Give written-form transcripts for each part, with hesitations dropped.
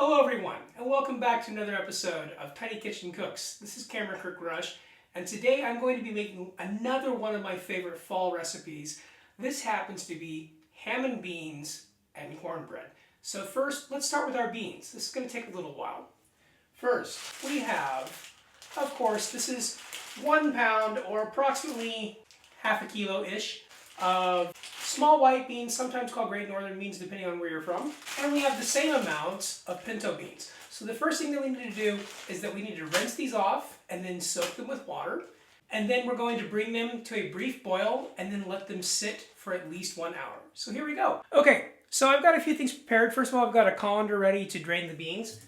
Hello everyone, and welcome back to another episode of Tiny Kitchen Cooks. This is Cameron Kirkrush, and today I'm going to be making another one of my favorite fall recipes. This happens to be ham and beans and cornbread. So first, let's start with our beans. This is going to take a little while. First, we have, of course, this is 1 pound or approximately half a kilo-ish of small white beans, sometimes called Great Northern beans, depending on where you're from. And we have the same amount of pinto beans. So the first thing that we need to do is that we need to rinse these off and then soak them with water. And then we're going to bring them to a brief boil and then let them sit for at least 1 hour. So here we go. Okay, so I've got a few things prepared. First of all, I've got a colander ready to drain the beans.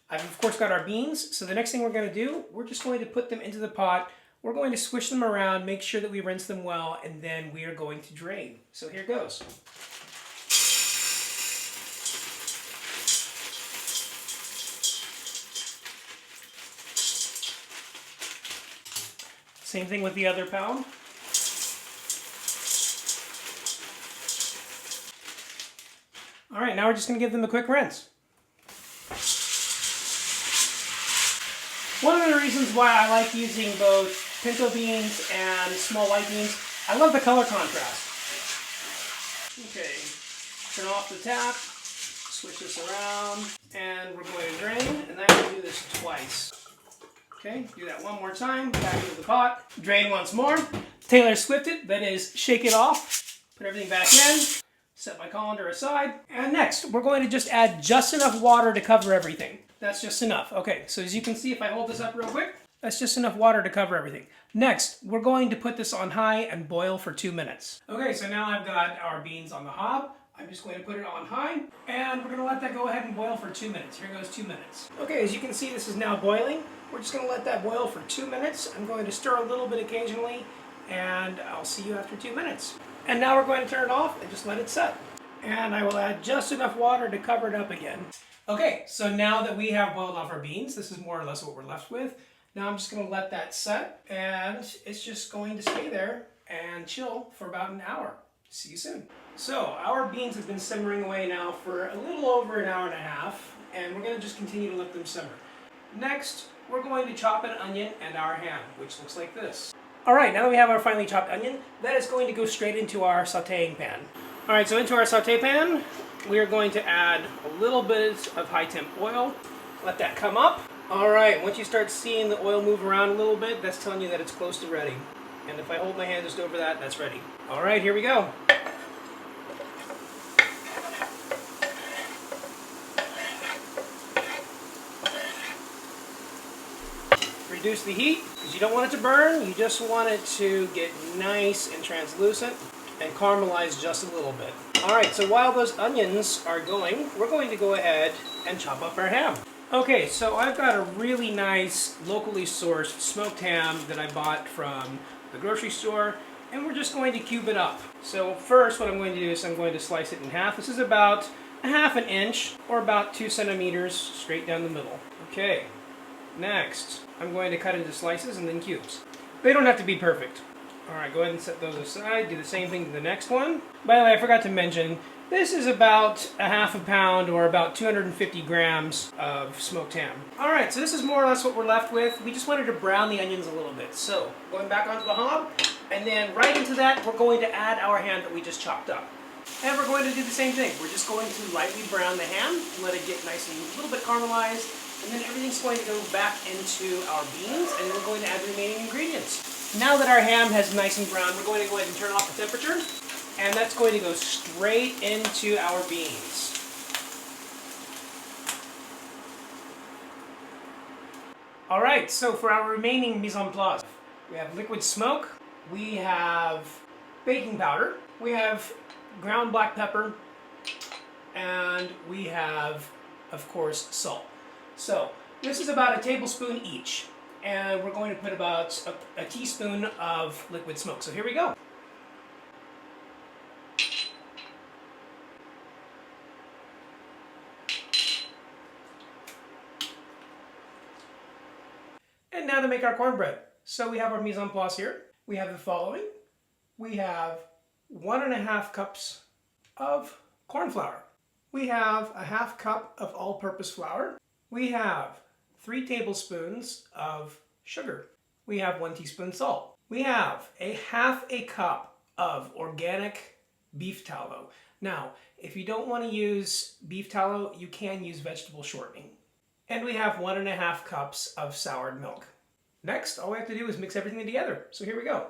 I've of course got our beans. So the next thing we're going to do, we're just going to put them into the pot. We're going to swish them around, make sure that we rinse them well, and then we are going to drain. So here goes. Same thing with the other pound. All right, now we're just going to give them a quick rinse. One of the reasons why I like using both pinto beans and small white beans, I love the color contrast. Okay, turn off the tap, switch this around, and we're going to drain, and I'm going to do this twice. Okay, do that one more time, back into the pot, drain once more. Taylor Swift it, that is, shake it off, put everything back in, set my colander aside, and next, we're going to just add just enough water to cover everything. That's just enough. Okay, so as you can see, if I hold this up real quick, that's just enough water to cover everything. Next, we're going to put this on high and boil for 2 minutes. Okay, so now I've got our beans on the hob. I'm just going to put it on high, and we're going to let that go ahead and boil for 2 minutes. Here goes 2 minutes. Okay, as you can see, this is now boiling. We're just going to let that boil for 2 minutes. I'm going to stir a little bit occasionally, and I'll see you after 2 minutes. And now we're going to turn it off and just let it set. And I will add just enough water to cover it up again. Okay, so now that we have boiled off our beans, this is more or less what we're left with. Now I'm just going to let that set, and it's just going to stay there and chill for about an hour. See you soon. So our beans have been simmering away now for a little over an hour and a half, and we're going to just continue to let them simmer. Next, we're going to chop an onion and our ham, which looks like this. All right, now that we have our finely chopped onion, that is going to go straight into our sautéing pan. All right, so into our sauté pan, we are going to add a little bit of high temp oil. Let that come up. All right, once you start seeing the oil move around a little bit, that's telling you that it's close to ready. And if I hold my hand just over that, that's ready. All right, here we go. Reduce the heat, because you don't want it to burn. You just want it to get nice and translucent and caramelize just a little bit. All right, so while those onions are going, we're going to go ahead and chop up our ham. Okay, so I've got a really nice locally sourced smoked ham that I bought from the grocery store, and we're just going to cube it up. So first what I'm going to do is I'm going to slice it in half. This is about a ½ inch or about 2 centimeters straight down the middle. Okay, next I'm going to cut into slices and then cubes. They don't have to be perfect. All right, go ahead and set those aside. Do the same thing to the next one. By the way, I forgot to mention, this is about a ½ pound or about 250 grams of smoked ham. All right, so this is more or less what we're left with. We just wanted to brown the onions a little bit. So going back onto the hob, and then right into that, we're going to add our ham that we just chopped up. And we're going to do the same thing. We're just going to lightly brown the ham and let it get nice and a little bit caramelized. And then everything's going to go back into our beans, and then we're going to add the remaining ingredients. Now that our ham has nice and brown, we're going to go ahead and turn off the temperature, and that's going to go straight into our beans. All right, so for our remaining mise en place, we have liquid smoke, we have baking powder, we have ground black pepper, and we have, of course, salt. So this is about a tablespoon each. And we're going to put about a teaspoon of liquid smoke. So here we go. And now to make our cornbread. So we have our mise en place here. We have the following. We have 1½ cups of corn flour. We have a half cup of all-purpose flour. We have 3 tablespoons of sugar. We have 1 teaspoon salt. We have a half a cup of organic beef tallow. Now, if you don't want to use beef tallow, you can use vegetable shortening. And we have 1.5 cups of soured milk. Next, all we have to do is mix everything together. So here we go.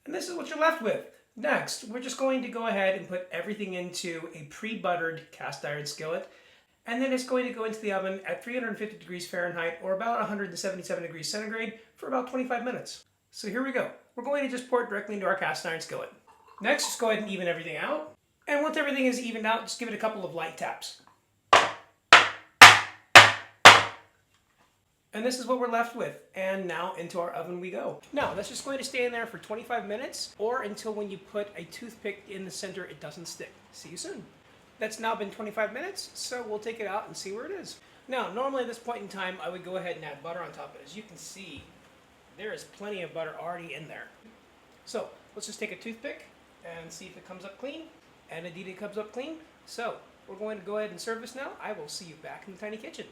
And this is what you're left with. Next, we're just going to go ahead and put everything into a pre-buttered cast iron skillet, and then it's going to go into the oven at 350 degrees Fahrenheit or about 177 degrees centigrade for about 25 minutes. So here we go. We're going to just pour it directly into our cast iron skillet. Next, just go ahead and even everything out. And once everything is evened out, just give it a couple of light taps. And this is what we're left with. And now into our oven we go. Now, that's just going to stay in there for 25 minutes or until when you put a toothpick in the center, it doesn't stick. See you soon. That's now been 25 minutes, so we'll take it out and see where it is. Now, normally at this point in time, I would go ahead and add butter on top, but as you can see, there is plenty of butter already in there. So, let's just take a toothpick and see if it comes up clean. And indeed it comes up clean. So, we're going to go ahead and serve this now. I will see you back in the tiny kitchen.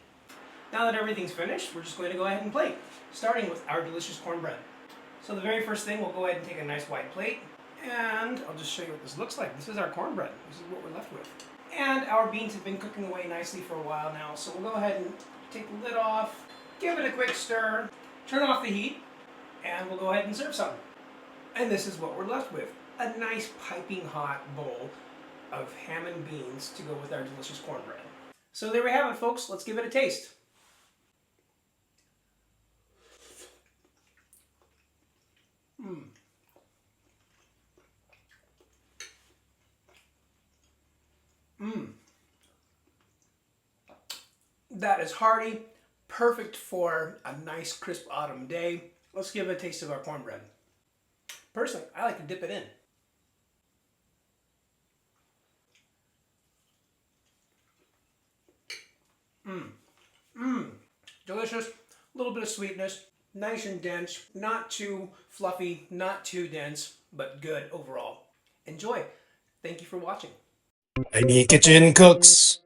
Now that everything's finished, we're just going to go ahead and plate, starting with our delicious cornbread. So the very first thing, we'll go ahead and take a nice wide plate, and I'll just show you what this looks like. This is our cornbread. This is what we're left with. And our beans have been cooking away nicely for a while now, so we'll go ahead and take the lid off, give it a quick stir, turn off the heat, and we'll go ahead and serve some. And this is what we're left with. A nice piping hot bowl of ham and beans to go with our delicious cornbread. So there we have it, folks. Let's give it a taste. That is hearty, perfect for a nice crisp autumn day. Let's give it a taste of our cornbread. Personally, I like to dip it in. Delicious, a little bit of sweetness, nice and dense, not too fluffy, not too dense, but good overall. Enjoy. Thank you for watching. Any kitchen cooks.